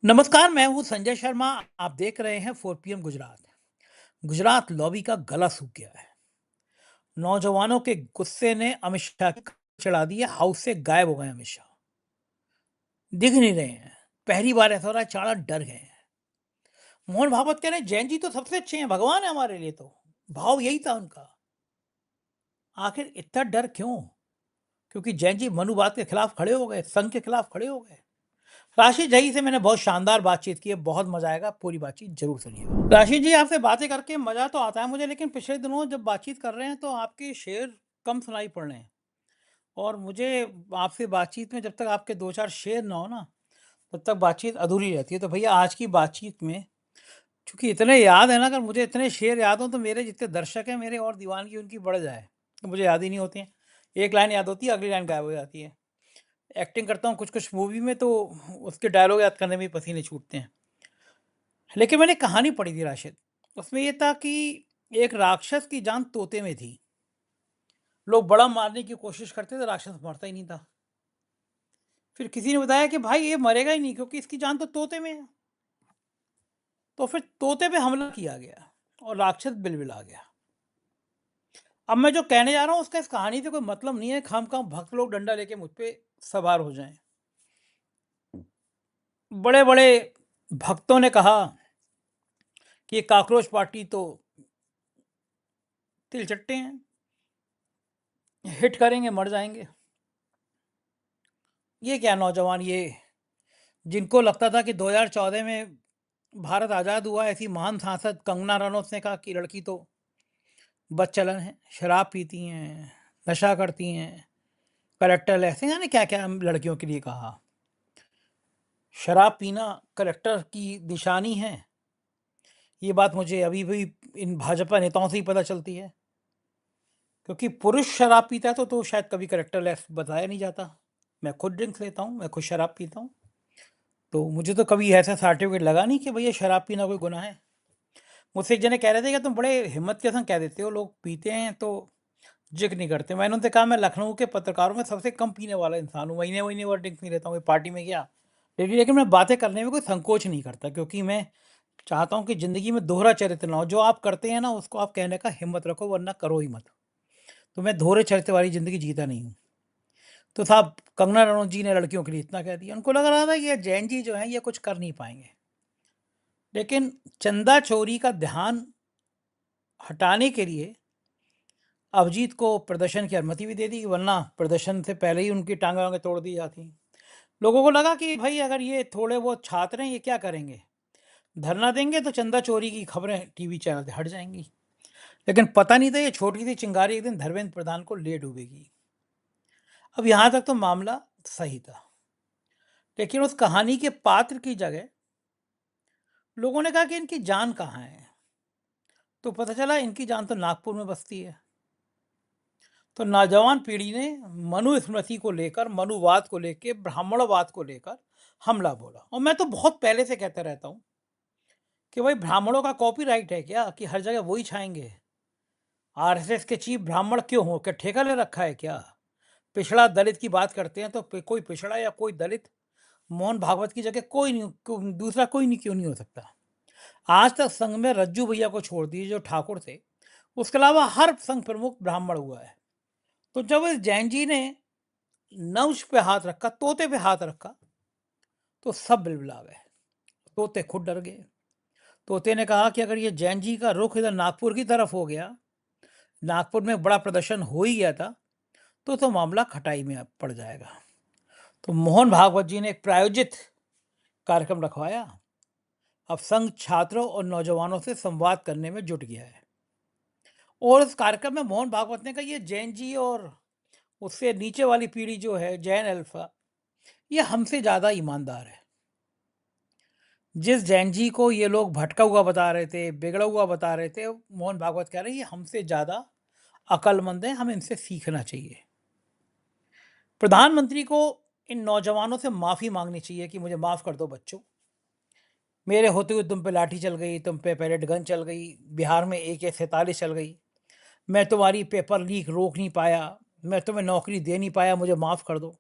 नमस्कार, मैं हूँ संजय शर्मा। आप देख रहे हैं 4 पीएम गुजरात। गुजरात लॉबी का गला सूख गया है। नौजवानों के गुस्से ने अमित शाह की चढ़ा दी है, हाउस से गायब हो गए अमित शाह। दिख नहीं रहे हैं। पहली बार ऐसा हो रहा है, चाणक्य डर गए हैं। मोहन भागवत कह रहे हैं जैन जी तो सबसे अच्छे हैं, भगवान है हमारे लिए तो। भाव यही था उनका। आखिर इतना डर क्यों? क्योंकि जैन जी मनुवाद के खिलाफ खड़े हो गए, संघ के खिलाफ खड़े हो गए। राशि जही से मैंने बहुत शानदार बातचीत की है, बहुत मजा आएगा, पूरी बातचीत जरूर सुनिएगा। राशि जी, आपसे बातें करके मजा तो आता है मुझे, लेकिन पिछले दिनों जब बातचीत कर रहे हैं तो आपके शेर कम सुनाई पड़ रहे हैं। और मुझे आपसे बातचीत में जब तक आपके दो चार शेर ना हो ना, तब तक बातचीत अधूरी रहती है। तो भैया आज की बातचीत में चूंकि इतने याद है ना, अगर मुझे इतने शेर याद हो तो मेरे जितने दर्शक हैं मेरे और दीवानगी उनकी बढ़ जाए। तो मुझे याद ही नहीं होती हैं। एक लाइन याद होती है, अगली लाइन गायब हो जाती है। एक्टिंग करता हूँ कुछ कुछ मूवी में तो उसके डायलॉग याद करने में ही पसीने छूटते हैं। लेकिन मैंने कहानी पढ़ी थी राशिद। उसमें ये था कि एक राक्षस की जान तोते में थी। लोग बड़ा मारने की कोशिश करते थे, राक्षस मरता ही नहीं था। फिर किसी ने बताया कि भाई ये मरेगा ही नहीं क्योंकि इसकी जान तो तोते में है। तो फिर तोते पे हमला किया गया और राक्षस बिलबिला गया। अब मैं जो कहने जा रहा हूँ उसका इस कहानी से कोई मतलब नहीं है, खामखाम भक्त लोग डंडा लेके मुझ पे सवार हो जाएं। बड़े बड़े भक्तों ने कहा कि ये कॉकरोच पार्टी तो तिलचट्टे हैं, हिट करेंगे मर जाएंगे। ये क्या नौजवान, ये जिनको लगता था कि 2014 में भारत आज़ाद हुआ, ऐसी महान सांसद कंगना रनौत ने कहा कि लड़की तो बदचलन है, शराब पीती हैं, नशा करती हैं, करेक्टर ऐसे जाने क्या क्या लड़कियों के लिए कहा। शराब पीना करेक्टर की निशानी है, ये बात मुझे अभी भी इन भाजपा नेताओं से ही पता चलती है। क्योंकि पुरुष शराब पीता है तो शायद कभी करेक्टर लेस बताया नहीं जाता। मैं खुद ड्रिंक्स लेता हूँ, मैं खुद शराब पीता हूँ, तो मुझे तो कभी ऐसा सर्टिफिकेट लगा नहीं कि भैया शराब पीना कोई गुनाह है। मुझसे एक जने कह रहे थे कि तुम बड़े हिम्मत के संग कह देते हो, लोग पीते हैं तो जिक्र नहीं करते। मैंने उनसे कहा मैं लखनऊ के पत्रकारों में सबसे कम पीने वाला इंसान हूँ, महीने महीने और ड्रिंक्स नहीं लेता हूँ, पार्टी में गया लेकिन मैं बातें करने में कोई संकोच नहीं करता, क्योंकि मैं चाहता हूँ कि ज़िंदगी में दोहरा चरित्र ना हो। जो आप करते हैं ना उसको आप कहने का हिम्मत रखो, वरना करो ही मत। तो मैं दोहरे चरित्र वाली ज़िंदगी जीता नहीं हूँ। तो साहब कंगना रनौत जी ने लड़कियों के लिए इतना कह दिया, उनको लग रहा था कि ये जैन जी जो हैं ये कुछ कर नहीं पाएंगे। लेकिन चंदा चोरी का ध्यान हटाने के लिए अभिजीत को प्रदर्शन की अनुमति भी दे दी, वरना प्रदर्शन से पहले ही उनकी टांगे वांगे तोड़ दी जाती। लोगों को लगा कि भाई अगर ये थोड़े बहुत छात्र हैं ये क्या करेंगे, धरना देंगे तो चंदा चोरी की खबरें टीवी चैनल से हट जाएंगी। लेकिन पता नहीं था ये छोटी सी चिंगारी एक दिन धर्मेंद्र प्रधान को ले डूबेगी। अब यहाँ तक तो मामला सही था, लेकिन उस कहानी के पात्र की जगह लोगों ने कहा कि इनकी जान कहाँ है। तो पता चला इनकी जान तो नागपुर में बसती है। तो नौजवान पीढ़ी ने मनुस्मृति को लेकर, मनुवाद को लेकर, ब्राह्मणवाद को लेकर हमला बोला। और मैं तो बहुत पहले से कहता रहता हूँ कि भाई ब्राह्मणों का कॉपीराइट है क्या कि हर जगह वही छाएंगे? आरएसएस के चीफ ब्राह्मण क्यों हो? क्या ठेका ले रखा है क्या? पिछड़ा दलित की बात करते हैं तो कोई पिछड़ा या कोई दलित मोहन भागवत की जगह कोई नहीं, दूसरा कोई नहीं क्यों नहीं हो सकता? आज तक संघ में रज्जू भैया को छोड़ दिए जो ठाकुर थे, उसके अलावा हर संघ प्रमुख ब्राह्मण हुआ है। तो जब इस जैन जी ने नवश पे हाथ रखा, तोते पे हाथ रखा, तो सब बिलबिला गए। तोते खुद डर गए। तोते ने कहा कि अगर ये जैन जी का रुख इधर नागपुर की तरफ हो गया, नागपुर में बड़ा प्रदर्शन हो ही गया था, तो मामला खटाई में अब पड़ जाएगा। तो मोहन भागवत जी ने एक प्रायोजित कार्यक्रम रखवाया। अब संघ छात्रों और नौजवानों से संवाद करने में जुट गया है। और इस कार्यक्रम में मोहन भागवत ने कहा ये जैन जी और उससे नीचे वाली पीढ़ी जो है जैन अल्फा, ये हमसे ज़्यादा ईमानदार है। जिस जैन जी को ये लोग भटका हुआ बता रहे थे, बिगड़ा हुआ बता रहे थे, मोहन भागवत कह रहे हैं ये हमसे ज़्यादा अक्लमंद है, हमें इनसे सीखना चाहिए। प्रधानमंत्री को इन नौजवानों से माफ़ी मांगनी चाहिए कि मुझे माफ़ कर दो बच्चों, मेरे होते हुए तुम पे लाठी चल गई, तुम पे पैलेट गन चल गई, बिहार में AK-47 चल गई, मैं तुम्हारी पेपर लीक रोक नहीं पाया, मैं तुम्हें नौकरी दे नहीं पाया, मुझे माफ़ कर दो।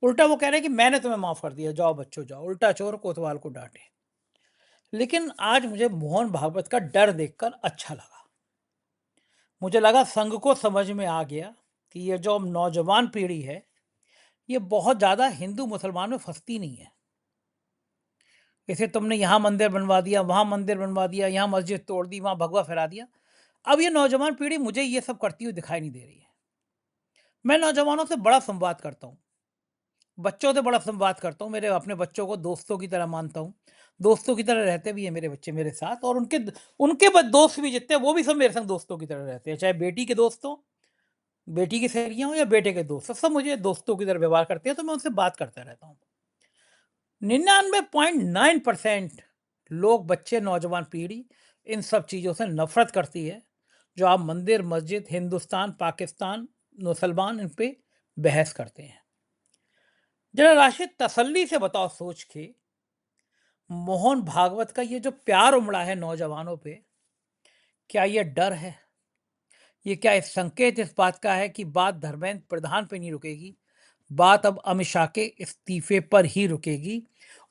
उल्टा वो कह रहे हैं कि मैंने तुम्हें माफ कर दिया, जाओ बच्चों जाओ, उल्टा चोर कोतवाल को डांटे। लेकिन आज मुझे मोहन भागवत का डर देखकर अच्छा लगा। मुझे लगा संघ को समझ में आ गया कि ये जो नौजवान पीढ़ी है, ये बहुत ज्यादा हिंदू मुसलमान में फंसती नहीं है। जैसे तुमने यहाँ मंदिर बनवा दिया, वहां मंदिर बनवा दिया, यहाँ मस्जिद तोड़ दी, वहां भगवा फहरा दिया। अब ये नौजवान पीढ़ी मुझे ये सब करती हुई दिखाई नहीं दे रही है। मैं नौजवानों से बड़ा संवाद करता हूँ, बच्चों से बड़ा संवाद करता हूँ, मेरे अपने बच्चों को दोस्तों की तरह मानता हूँ, दोस्तों की तरह रहते भी हैं मेरे बच्चे मेरे साथ, और उनके उनके दोस्त भी जितने हैं, वो भी सब मेरे संग दोस्तों की तरह रहते हैं, चाहे बेटी के दोस्त हो, बेटी की सहेलियां हो या बेटे के दोस्त, सब मुझे दोस्तों की तरह व्यवहार करते हैं, तो मैं उनसे बात करता रहता हूँ। 99.9% लोग, बच्चे, नौजवान पीढ़ी इन सब चीज़ों से नफरत करती है, जो आप मंदिर, मस्जिद, हिंदुस्तान, पाकिस्तान, मुसलमान इन पे बहस करते हैं। जरा राशिद, तसल्ली से बताओ सोच के, मोहन भागवत का ये जो प्यार उमड़ा है नौजवानों पे, क्या ये डर है? ये क्या इस संकेत इस बात का है कि बात धर्मेंद्र प्रधान पे नहीं रुकेगी, बात अब अमित शाह के इस्तीफे पर ही रुकेगी?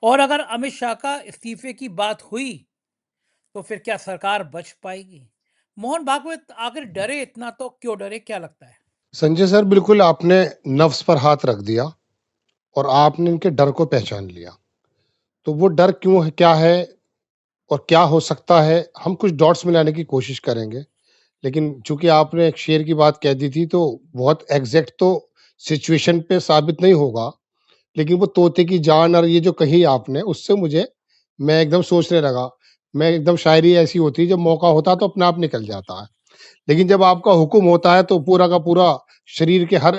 और अगर अमित शाह का इस्तीफे की बात हुई तो फिर क्या सरकार बच पाएगी? मोहन भागवत आखिर डरे इतना तो क्यों डरे, क्या लगता है? संजय सर, बिल्कुल आपने नफ्स पर हाथ रख दिया और आपने इनके डर को पहचान लिया। तो वो डर क्यों है, क्या है और क्या हो सकता है, हम कुछ डॉट्स मिलाने की कोशिश करेंगे। लेकिन चूंकि आपने एक शेर की बात कह दी थी, तो बहुत एग्जैक्ट तो सिचुएशन पे साबित नहीं होगा, लेकिन वो तोते की जान और ये जो कही आपने, उससे मुझे, मैं एकदम सोचने लगा। मैं एकदम, शायरी ऐसी होती है, जब मौका होता है तो अपने आप निकल जाता है, लेकिन जब आपका हुक्म होता है तो पूरा का पूरा शरीर के हर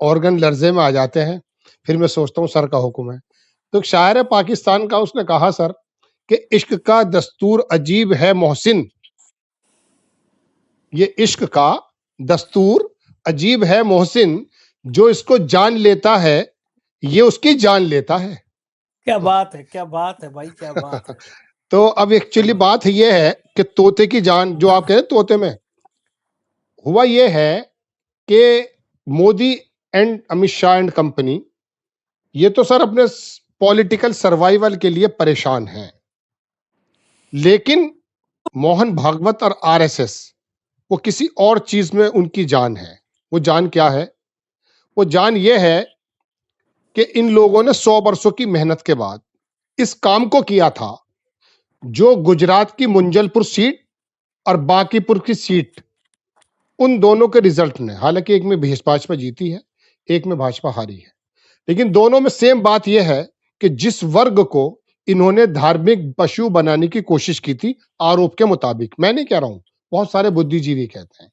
ऑर्गन लर्जे में आ जाते हैं। फिर मैं सोचता हूँ सर का हुक्म है। तो एक शायर है पाकिस्तान का, उसने कहा सर कि इश्क का दस्तूर अजीब है मोहसिन, ये इश्क का दस्तूर अजीब है मोहसिन, जो इसको जान लेता है ये उसकी जान लेता है। क्या बात है, क्या बात है भाई, क्या बात है। तो अब एक्चुअली बात ये है कि तोते की जान, जो आप कह रहे हैं तोते में, हुआ ये है कि Modi and Amit Shah and company, ये तो सर अपने पॉलिटिकल सर्वाइवल के लिए परेशान हैं, लेकिन मोहन भागवत और आरएसएस, वो किसी और चीज में उनकी जान है। वो जान क्या है? वो जान ये है कि इन लोगों ने 100 वर्षों की मेहनत के बाद इस काम को किया था, जो गुजरात की मुंजलपुर सीट और बांकीपुर की सीट, उन दोनों के रिजल्ट ने, हालांकि एक में भाजपा जीती है, एक में भाजपा हारी है, लेकिन दोनों में सेम बात यह है कि जिस वर्ग को इन्होंने धार्मिक पशु बनाने की कोशिश की थी, आरोप के मुताबिक, मैं नहीं कह रहा हूं, बहुत सारे बुद्धिजीवी कहते हैं,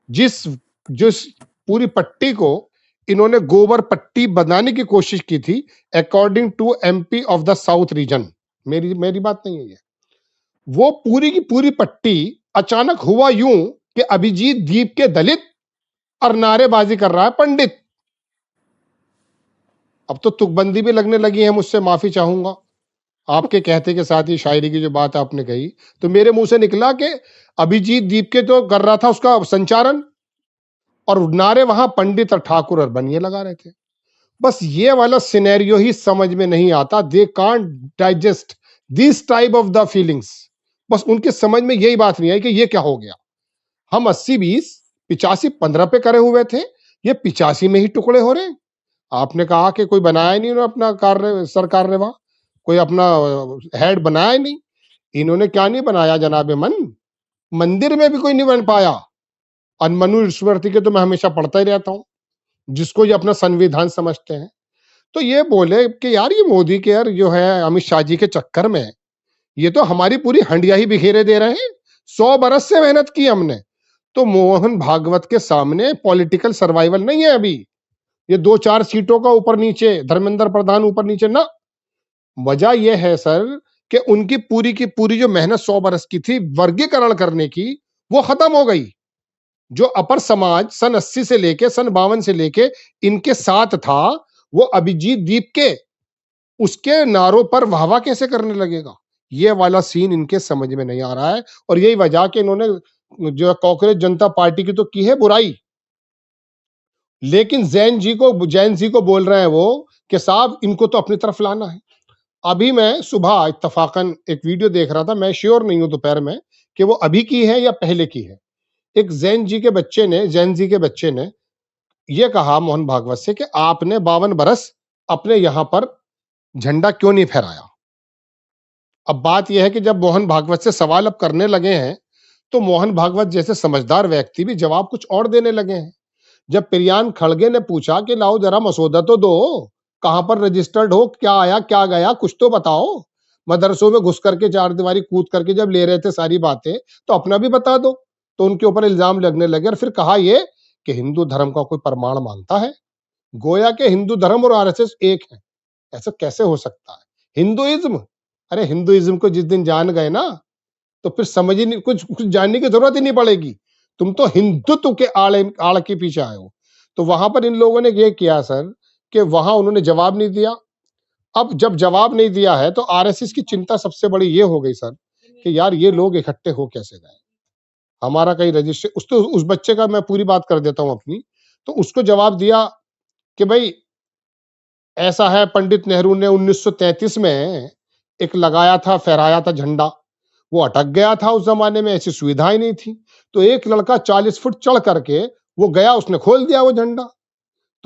जिस जिस पूरी पट्टी को इन्होंने गोबर पट्टी बनाने की कोशिश की थी, according to MP of the south region, मेरी मेरी बात नहीं है ये, वो पूरी की पूरी पट्टी अचानक हुआ यूं कि अभिजीत द्वीप के दलित और नारेबाजी कर रहा है पंडित। अब तो तुकबंदी भी लगने लगी है, मुझसे माफी चाहूंगा, आपके कहते के साथ ही शायरी की जो बात आपने कही, तो मेरे मुंह से निकला कि अभिजीत दीप के तो कर रहा था उसका संचारण, और नारे वहां पंडित और ठाकुर और बनिए लगा रहे थे। बस ये वाला सिनेरियो ही समझ में नहीं आता, they can't digest this type of the feelings. बस उनके समझ में यही बात नहीं आई कि ये क्या हो गया। हम 80-20, 85-15 पे करे हुए थे, ये 85 में ही टुकड़े हो रहे हैं। आपने कहा कि कोई बनाया नहीं अपना कार्य, सरकार ने वहां कोई अपना हेड बनाया ही नहीं। इन्होंने क्या नहीं बनाया जनाबे मन, मंदिर में भी कोई नहीं बन पाया। और मनुस्मृति के तो मैं हमेशा पढ़ता ही रहता हूं, जिसको ये अपना संविधान समझते हैं। तो ये बोले कि यार ये मोदी के यार जो है अमित शाह जी के चक्कर में ये तो हमारी पूरी हंडिया ही बिखेरे दे रहे हैं। 100 बरस से मेहनत की हमने, तो मोहन भागवत के सामने पॉलिटिकल सर्वाइवल नहीं है अभी। ये 2-4 सीटों का ऊपर नीचे, धर्मेंद्र प्रधान ऊपर नीचे ना। वजह यह है सर कि उनकी पूरी की पूरी जो मेहनत 100 बरस की थी वर्गीकरण करने की, वो खत्म हो गई। जो अपर समाज सन 80 से लेके सन 52 से लेके इनके साथ था, वो अभिजीत दीप के उसके नारों पर वाहवा कैसे करने लगेगा? ये वाला सीन इनके समझ में नहीं आ रहा है, और यही वजह कि इन्होंने जो कांग्रेस जनता पार्टी की तो की है बुराई, लेकिन जैन जी को बोल रहे हैं वो कि साहब इनको तो अपनी तरफ लाना है। अभी मैं सुबह इत्तफाकन एक वीडियो देख रहा था, मैं श्योर नहीं हूं दोपहर में कि वो अभी की है या पहले की है। एक जैन जी के बच्चे ने ये कहा मोहन भागवत से कि आपने 52 बरस अपने यहां पर झंडा क्यों नहीं फहराया। अब बात यह है कि जब मोहन भागवत से सवाल अब करने लगे हैं, तो मोहन भागवत जैसे समझदार व्यक्ति भी जवाब कुछ और देने लगे हैं। जब प्रियांक खड़गे ने पूछा कि लाओ जरा मसौदा तो दो, कहां पर रजिस्टर्ड हो, क्या आया क्या गया, कुछ तो बताओ। मदरसों में घुस करके चार दीवारी कूद करके जब ले रहे थे सारी बातें, तो अपना भी बता दो। तो उनके ऊपर इल्जाम लगने लगे और फिर कहा ये कि हिंदू धर्म का कोई प्रमाण मांगता है। गोया के हिंदू धर्म और आरएसएस एक है। ऐसा कैसे हो सकता है? हिंदुइज्म, अरे हिंदुइज्म को जिस दिन जान गए ना, तो फिर समझ ही नहीं, कुछ जानने की जरूरत ही नहीं पड़ेगी। तुम तो हिंदुत्व के आड़ के पीछे आए हो। तो वहां पर इन लोगों ने ये किया सर कि वहां उन्होंने जवाब नहीं दिया। अब जब जवाब नहीं दिया है तो आरएसएस की चिंता सबसे बड़ी ये हो गई सर कि यार ये लोग इकट्ठे हो कैसे गए, हमारा कहीं रजिस्टर उस बच्चे का मैं पूरी बात कर देता हूं अपनी। तो उसको जवाब दिया कि भाई ऐसा है, पंडित नेहरू ने 1933 में एक लगाया था, फहराया था झंडा, वो अटक गया था। उस जमाने में ऐसी सुविधाएं नहीं थी। तो एक लड़का 40 फुट चढ़ करके वो गया, उसने खोल दिया वो झंडा।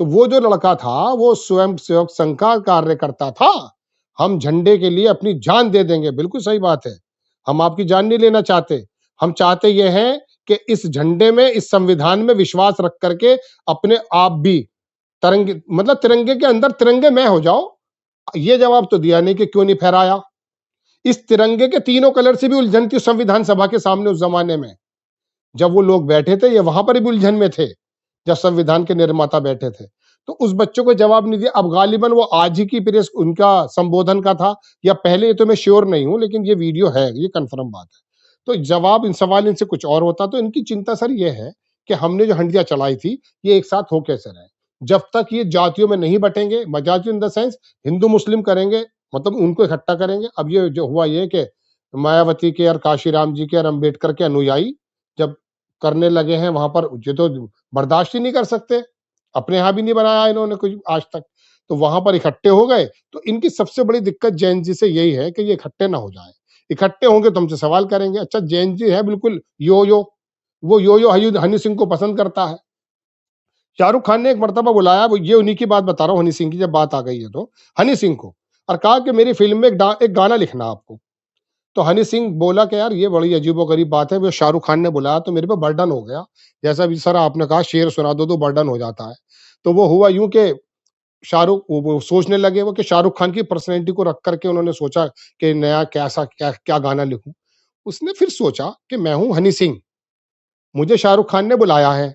तो वो जो लड़का था वो स्वयं सेवक संघ का कार्यकर्ता था। हम झंडे के लिए अपनी जान दे देंगे, बिल्कुल सही बात है। हम आपकी जान नहीं लेना चाहते। हम चाहते ये हैं कि इस झंडे में, इस संविधान में विश्वास रख करके अपने आप भी तिरंगे, मतलब तिरंगे के अंदर तिरंगे में हो जाओ। ये जवाब तो दिया नहीं कि क्यों नहीं फहराया। इस तिरंगे के तीनों कलर से भी उलझन थी संविधान सभा के सामने उस जमाने में। जब वो लोग बैठे थे, ये वहां पर भी उलझन में थे, जब संविधान के निर्माता बैठे थे। तो उस बच्चों को जवाब नहीं दिया। अब गालिबन वो आज ही की प्रेस उनका संबोधन का था या पहले, ये तो मैं श्योर नहीं हूं, लेकिन ये वीडियो है, ये कंफर्म बात है। तो जवाब इन सवाल इनसे कुछ और होता। तो इनकी चिंता सर ये है कि हमने जो हंडिया चलाई थी, ये एक साथ हो कैसे रहे। जब तक ये जातियों में नहीं बटेंगे, जाति इन द सेंस हिंदू मुस्लिम करेंगे, मतलब उनको इकट्ठा करेंगे। अब ये जो हुआ ये कि मायावती के और काशीराम जी के और अम्बेडकर के अनुयायी जब करने लगे हैं वहां पर, ये तो बर्दाश्त ही नहीं कर सकते। अपने यहां भी नहीं बनाया इन्होंने कुछ आज तक। तो वहां पर इकट्ठे हो गए। तो इनकी सबसे बड़ी दिक्कत जैन जी से यही है कि ये इकट्ठे ना हो जाए। इकट्ठे होंगे तो हमसे सवाल करेंगे। अच्छा, जैन जी है बिल्कुल यो यो हनी सिंह को पसंद करता है। शाहरुख खान ने एक मर्तबा बुलाया, वो ये उन्हीं की बात बता रहा हूँ, हनी सिंह की जब बात आ गई है तो, हनी सिंह को, और कहा कि मेरी फिल्म में एक गाना लिखना आपको। तो हनी सिंह बोला कि यार ये बड़ी अजीबोगरीब बात है, वो शाहरुख खान ने बुलाया तो मेरे पे बर्डन हो गया। जैसा भी सर आपने कहा शेर सुना दो तो बर्डन हो जाता है। तो वो हुआ यूं कि शाहरुख वो सोचने लगे वो कि शाहरुख खान की पर्सनैलिटी को रख करके उन्होंने सोचा कि नया कैसा क्या क्या गाना लिखूं। उसने फिर सोचा कि मैं हूं हनी सिंह, मुझे शाहरुख खान ने बुलाया है,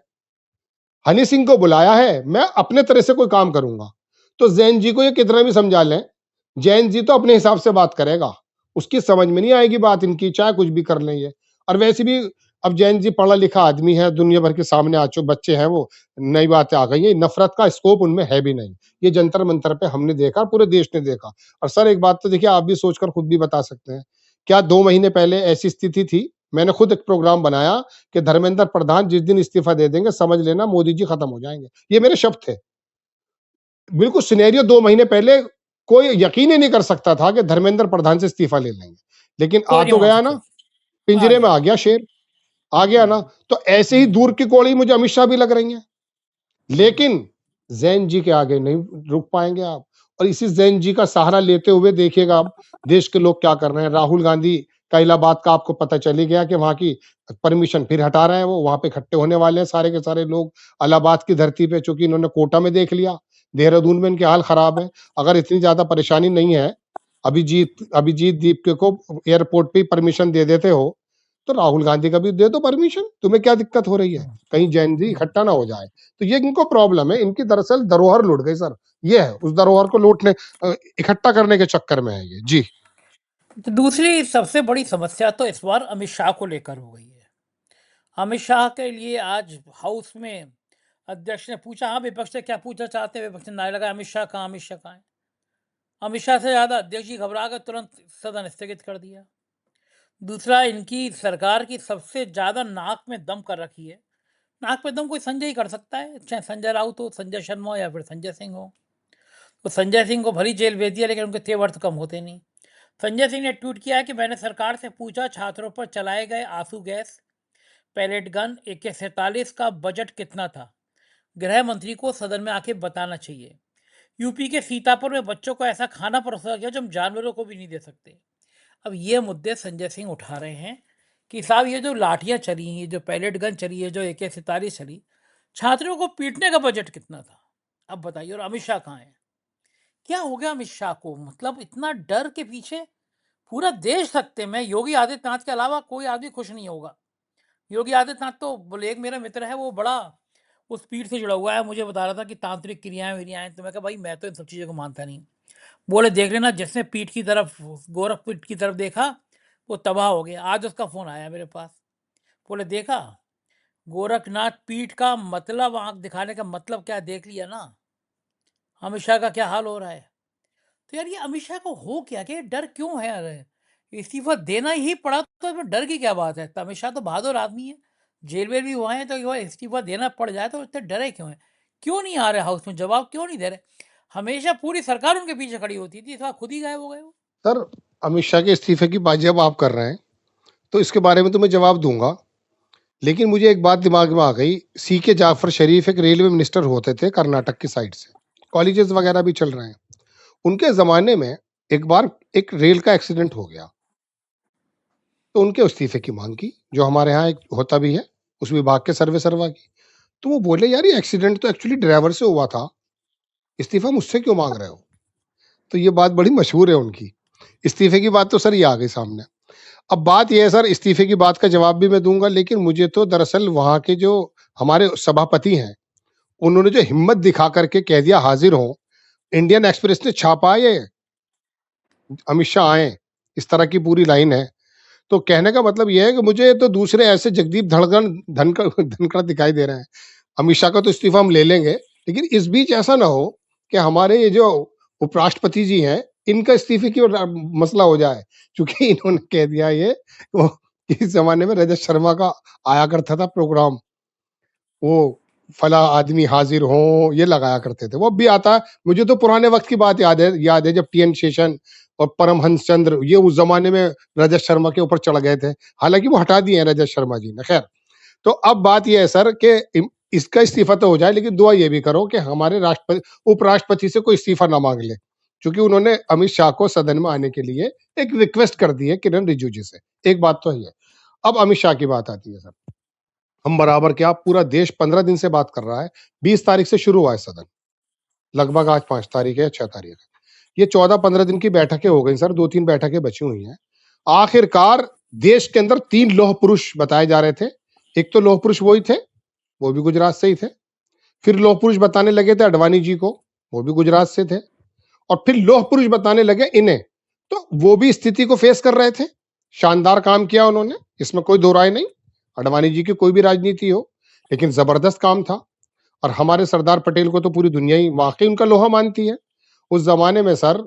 हनी सिंह को बुलाया है, मैं अपने तरह से कोई काम करूंगा। तो जैन जी को ये कितना भी समझा लें, जैन जी तो अपने हिसाब से बात करेगा, उसकी समझ में नहीं आएगी बात इनकी, चाहे कुछ भी कर लें ये। और वैसे भी अब जैन जी पढ़ा लिखा आदमी है, दुनिया भर के सामने आ चुके बच्चे हैं वो, नई बातें आ गई है, नफरत का स्कोप उनमें है भी नहीं। ये जंतर मंतर पे हमने देखा, पूरे देश ने देखा। और सर एक बात तो देखिए, आप भी सोचकर खुद भी बता सकते हैं, क्या 2 महीने पहले ऐसी स्थिति थी, मैंने खुद एक प्रोग्राम बनाया कि धर्मेंद्र प्रधान जिस दिन इस्तीफा दे देंगे समझ लेना मोदी जी खत्म हो जाएंगे, ये मेरे शब्द थे। बिल्कुल सिनेरियो 2 महीने पहले कोई यकीन ही नहीं कर सकता था कि धर्मेंद्र प्रधान से इस्तीफा ले लेंगे। लेकिन आ कोई नहीं तो मान गया सकते। ना, आ पिंजरे में गया। आ गया शेर, आ गया ना। हम्म। तो ऐसे ही हम्म। दूर की कौड़ी मुझे अमित शाह भी लग रही है, हम्म। लेकिन जैन जी के आगे नहीं रुक पाएंगे आप। और इसी जैन जी का सहारा लेते हुए देखिएगा आप देश के लोग क्या कर रहे हैं। राहुल गांधी का इलाहाबाद का आपको पता चल ही गया कि वहां की परमिशन फिर हटा रहे हैं, वो वहां पे इकट्ठे होने वाले हैं सारे के सारे लोग इलाहाबाद की धरती पे, चूंकि इन्होंने कोटा में देख लिया, देहरादून में इनके हाल खराब है। अगर इतनी ज्यादा परेशानी नहीं है, अभिजीत दीप को एयरपोर्ट पे परमिशन दे देते हो, तो राहुल गांधी का भी दे दो परमिशन, तुम्हें क्या दिक्कत हो रही है, हम्म। कहीं जैन जी हम्म। इकट्ठा ना हो जाए। तो ये इनको प्रॉब्लम है, इनकी दरअसल धरोहर लूट गई सर। ये है उस धरोहर को लूटने, इकट्ठा करने के चक्कर में है ये जी। तो दूसरी सबसे बड़ी समस्या तो इस बार अमित शाह को लेकर हो गई है। अमित शाह के लिए आज हाउस में अध्यक्ष ने पूछा, हाँ विपक्ष से क्या पूछना चाहते हैं, विपक्ष ने नारे लगाया अमित शाह कहाँ, अमित शाह कहाँ है। अमित शाह से ज्यादा अध्यक्ष जी घबरा कर तुरंत सदन स्थगित कर दिया। दूसरा, इनकी सरकार की सबसे ज्यादा नाक में दम कर रखी है नाक पे दम कोई संजय ही कर सकता है, चाहे संजय राउत हो, संजय शर्मा हो या फिर संजय सिंह हो। तो संजय सिंह को भली जेल भेज दिया, लेकिन उनके तेवर तो कम होते नहीं। संजय सिंह ने ट्वीट किया है कि मैंने सरकार से पूछा छात्रों पर चलाए गए आंसू गैस, पैलेट गन, AK-47 का बजट कितना था। गृह मंत्री को सदन में आके बताना चाहिए। यूपी के सीतापुर में बच्चों को ऐसा खाना परोसा गया जो हम जानवरों को भी नहीं दे सकते। अब ये मुद्दे संजय सिंह उठा रहे हैं कि साहब ये जो लाठियां चली, ये जो पैलेट गन चली है, जो AK-47 चली, छात्रों को पीटने का बजट कितना था। अब बताइए, और अमित शाह कहाँ है? क्या हो गया अमित शाह को? मतलब इतना डर के पीछे पूरा देश सकते में योगी आदित्यनाथ के अलावा कोई आदमी खुश नहीं होगा। योगी आदित्यनाथ तो बोले, एक मेरा मित्र है वो बड़ा उस पीठ से जुड़ा हुआ है, मुझे बता रहा था कि तांत्रिक क्रियाएं विरियाएं, तो मैं कहा भाई मैं तो इन सब चीज़ों को मानता नहीं। बोले देख लेना, जिसने पीठ की तरफ, गोरख पीठ की तरफ देखा वो तबाह हो गया। आज उसका फोन आया मेरे पास, बोले देखा गोरखनाथ पीठ का मतलब, आंख दिखाने का मतलब क्या देख लिया ना, अमित शाह का क्या हाल हो रहा है। तो यार ये अमित शाह को हो क्या, कि डर क्यों है? अरे इस्तीफा देना ही पड़ा तो इसमें डर की क्या बात है? तो अमित शाह तो बहादुर आदमी है, जेल वेल भी हुआ है, तो इस्तीफा देना पड़ जाए तो इतने डरे क्यों है? क्यों नहीं आ रहे हाउस में, जवाब क्यों नहीं दे रहे? हमेशा पूरी सरकार उनके पीछे खड़ी होती थी, इस बार खुद ही गायब हो गए वो। सर, अमित शाह के इस्तीफे की बात जब आप कर रहे हैं तो इसके बारे में तो मैं जवाब दूंगा, लेकिन मुझे एक बात दिमाग में आ गई। CK जाफर शरीफ एक रेलवे मिनिस्टर होते थे कर्नाटक की साइड से, कॉलेजेस वगैरह भी चल रहे हैं। उनके जमाने में एक बार एक रेल का एक्सीडेंट हो गया, तो उनके इस्तीफे की मांग की, जो हमारे यहाँ एक होता भी है, उस विभाग के सर्वे सर्वा की। तो वो बोले यार ये एक्सीडेंट तो एक्चुअली ड्राइवर से हुआ था, इस्तीफा मुझसे क्यों मांग रहे हो? तो ये बात बड़ी मशहूर है उनकी। इस्तीफे की बात तो सर ये आ गई सामने। अब बात ये है सर, इस्तीफे की बात का जवाब भी मैं दूंगा, लेकिन मुझे तो दरअसल वहां के जो हमारे सभापति हैं, उन्होंने जो हिम्मत दिखा करके कह दिया हाजिर हो, इंडियन एक्सप्रेस ने छापा ये अमित शाह आए, इस तरह की पूरी लाइन है। तो कहने का मतलब ये है कि मुझे तो दूसरे ऐसे जगदीप धड़कन धनखड़ धनखड़ दिखाई दे रहे हैं। अमित शाह का तो इस्तीफा हम ले लेंगे, लेकिन इस बीच ऐसा ना हो कि हमारे ये जो उपराष्ट्रपति जी हैं, इनका इस्तीफे की मसला हो जाए, क्योंकि इन्होंने कह दिया ये वो इस जमाने में रजत शर्मा का आया करता था प्रोग्राम, वो फला आदमी हाजिर हो, ये लगाया करते थे, वो अब भी आता है। मुझे तो पुराने वक्त की बात याद है जब TN शेषन और परमहंस चंद्र ये उस जमाने में रजत शर्मा के ऊपर चढ़ गए थे। हालांकि वो हटा दिए हैं रजत शर्मा जी ने, खैर। तो अब बात यह है सर कि इसका इस्तीफा तो हो जाए, लेकिन दुआ ये भी करो कि हमारे राष्ट्रपति उपराष्ट्रपति से कोई इस्तीफा ना मांग ले, क्योंकि उन्होंने अमित शाह को सदन में आने के लिए एक रिक्वेस्ट कर दी है किरण रिजिजू जी से। एक बात तो है। अब अमित शाह की बात आती है सर, हम बराबर क्या पूरा देश 15 दिन से बात कर रहा है। 20 तारीख से शुरू हुआ है सदन, लगभग आज 5 तारीख है या 6 तारीख है। ये 14-15 दिन की बैठकें हो गई सर, 2-3 बैठकें बची हुई हैं। आखिरकार देश के अंदर 3 लौह पुरुष बताए जा रहे थे। एक तो लौह पुरुष वही थे, वो भी गुजरात से ही थे। फिर लौह पुरुष बताने लगे थे अडवाणी जी को, वो भी गुजरात से थे। और फिर लौह पुरुष बताने लगे इन्हें, तो वो भी स्थिति को फेस कर रहे थे। शानदार काम किया उन्होंने, इसमें कोई दो राय नहीं। अडवाणी जी की कोई भी राजनीति हो, लेकिन जबरदस्त काम था। और हमारे सरदार पटेल को तो पूरी दुनिया ही वाकई उनका लोहा मानती है। उस जमाने में सर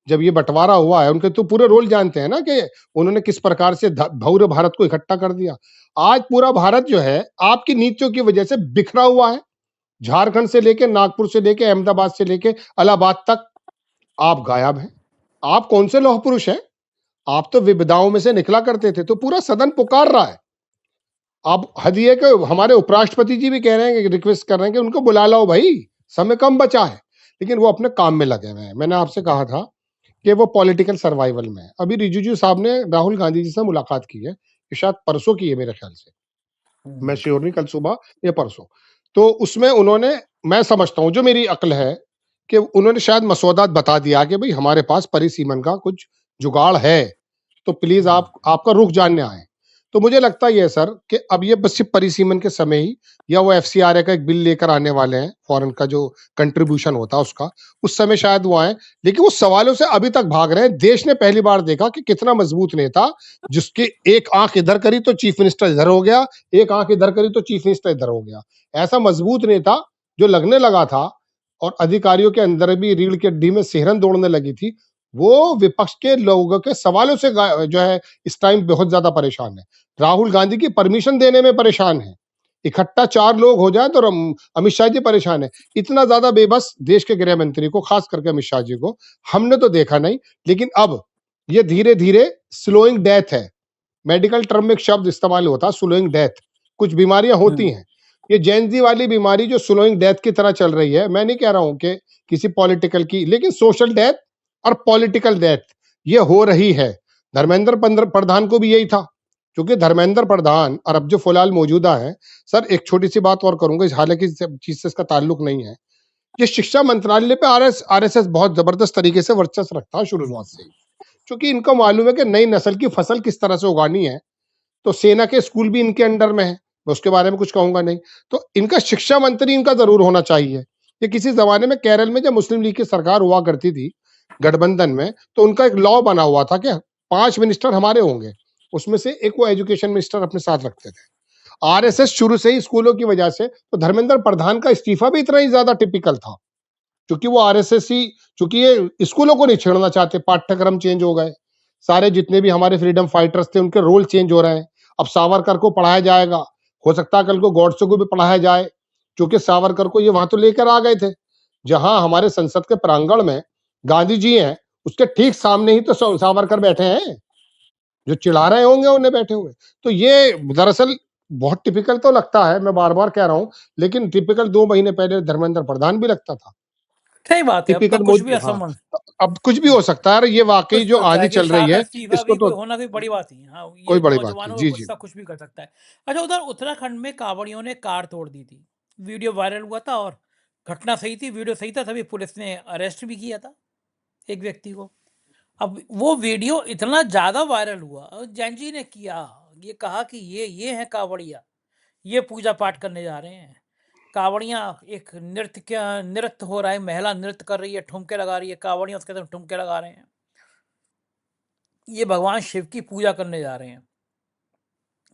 जब ये बंटवारा हुआ है, उनके तो पूरे रोल जानते हैं ना कि उन्होंने किस प्रकार से भव्य भारत को इकट्ठा कर दिया। आज पूरा भारत जो है आपकी नीतियों की वजह से बिखरा हुआ है। झारखंड से लेके नागपुर से लेके अहमदाबाद से लेके इलाहाबाद तक आप गायब हैं। आप कौन से लौह पुरुष हैं? आप तो विविधाओं में से निकला करते थे। तो पूरा सदन पुकार रहा है। अब हद ये कि हमारे उपराष्ट्रपति जी भी कह रहे हैं, रिक्वेस्ट कर रहे हैं कि उनको बुला लाओ भाई, समय कम बचा है। लेकिन वो अपने काम में लगे हुए हैं। मैंने आपसे कहा था कि वो पॉलिटिकल सर्वाइवल में है। अभी रिजिजू साहब ने राहुल गांधी जी से मुलाकात की है, ये शायद परसों की है मेरे ख्याल से, मैं श्योर नहीं, कल सुबह या परसों। तो उसमें उन्होंने, मैं समझता हूं जो मेरी अक्ल है, कि उन्होंने शायद मसौदा बता दिया कि भाई हमारे पास परिसीमन का कुछ जुगाड़ है, तो प्लीज आप आपका रुख जानने आए। तो मुझे लगता ही है सर कि अब ये बस सिर्फ परिसीमन के समय ही, या वो FCRA का एक बिल लेकर आने वाले हैं, फॉरेन का जो कंट्रीब्यूशन होता है उसका, उस समय शायद वो आए। लेकिन वो सवालों से अभी तक भाग रहे हैं। देश ने पहली बार देखा कि कितना मजबूत नेता, जिसकी एक आंख इधर करी तो चीफ मिनिस्टर इधर हो गया, एक आंख इधर करी तो चीफ मिनिस्टर इधर हो गया। ऐसा मजबूत नेता जो लगने लगा था, और अधिकारियों के अंदर भी रीढ़ की हड्डी में सिहरन दौड़ने लगी थी, वो विपक्ष के लोगों के सवालों से जो है इस टाइम बहुत ज्यादा परेशान है। राहुल गांधी की परमिशन देने में परेशान है इकट्ठा 4 लोग हो जाएँ तो अमित शाह जी परेशान है। इतना ज़्यादा बेबस देश के गृह मंत्री को, ख़ास करके अमित शाह जी को, हमने तो देखा नहीं, लेकिन अब ये धीरे-धीरे स्लोइंग डेथ है। मेडिकल टर्म में एक शब्द इस्तेमाल होता है स्लोइंग डेथ। कुछ बीमारियाँ होती हैं। ये जेन ज़ी वाली बीमारी जो स्लोइंग डेथ की तरह चल रही है, मैं नहीं कह रहा हूँ कि किसी पॉलिटिकल की, लेकिन सोशल डेथ और पॉलिटिकल डेथ ये हो रही है। धर्मेंद्र प्रधान को भी यही था, क्योंकि धर्मेंद्र प्रधान और अब जो फिलहाल मौजूदा है, सर एक छोटी-सी बात और करूँगा, हालाँकि इस चीज़ से इसका ताल्लुक नहीं है। ये शिक्षा मंत्रालय पे आरएसएस बहुत जबरदस्त तरीके से वर्चस्व रखता है शुरुआत से ही, क्योंकि इनको मालूम है कि नई नस्ल की फसल किस तरह से उगानी है। तो सेना के स्कूल भी इनके अंडर में है, मैं उसके बारे में कुछ कहूंगा नहीं। तो इनका शिक्षा मंत्री इनका जरूर होना चाहिए। ये किसी जमाने में केरल में जब मुस्लिम लीग की सरकार हुआ करती थी गठबंधन में, तो उनका एक लॉ बना हुआ था कि 5 मिनिस्टर हमारे होंगे, उसमें से एक वो एजुकेशन मिनिस्टर अपने साथ रखते थे। आरएसएस शुरू से ही स्कूलों की वजह से, तो धर्मेंद्र प्रधान का इस्तीफा भी इतना ही ज्यादा टिपिकल था, क्योंकि वो आरएसएस ही, क्योंकि ये स्कूलों को नहीं छेड़ना चाहते, पाठ्यक्रम चेंज हो गए, सारे जितने भी हमारे फ्रीडम फाइटर्स थे उनके रोल चेंज हो रहे हैं। अब सावरकर को पढ़ाया जाएगा, हो सकता है कल को गॉडसे को भी पढ़ाया जाए, क्योंकि सावरकर को ये वहां तो लेकर आ गए थे, जहां हमारे संसद के प्रांगण में गांधी जी हैं, उसके ठीक सामने ही तो सावरकर बैठे हैं, जो चिढ़ा रहे होंगे उन्हें बैठे हुए। तो ये दरअसल बहुत टिपिकल तो लगता है, मैं बार बार कह रहा हूं, लेकिन टिपिकल 2 महीने पहले धर्मेंद्र प्रधान भी लगता था। सही बात है, अब तो टिपिकल कुछ भी मोदी, हाँ, असंभव, अब कुछ भी हो सकता है, और ये वाकई कुछ भी जो हो सकता आंधी है कि चल रही शाह का है, इस्तीफा इसको भी तो कोई होना कोई बड़ी बात नहीं है। हाँ, ये कोई बड़ी बात नहीं। नौजवानों का जी, जी। गुस्सा कुछ भी कर सकता है। अच्छा, उधर उत्तराखंड में कांवड़ियों ने कार तोड़ दी थी, वीडियो वायरल हुआ था और घटना सही थी, वीडियो सही था, तभी पुलिस ने अरेस्ट भी किया था एक व्यक्ति को। अब वो वीडियो इतना ज़्यादा वायरल हुआ और जैन जी ने किया, ये कहा कि ये है कांवड़िया, ये पूजा पाठ करने जा रहे हैं। कांवड़ियाँ एक नृत्य हो रहा है, महिला नृत्य कर रही है, ठुमके लगा रही है, कांवड़ियाँ उसके अंदर ठुमके लगा रहे हैं। ये भगवान शिव की पूजा करने जा रहे हैं।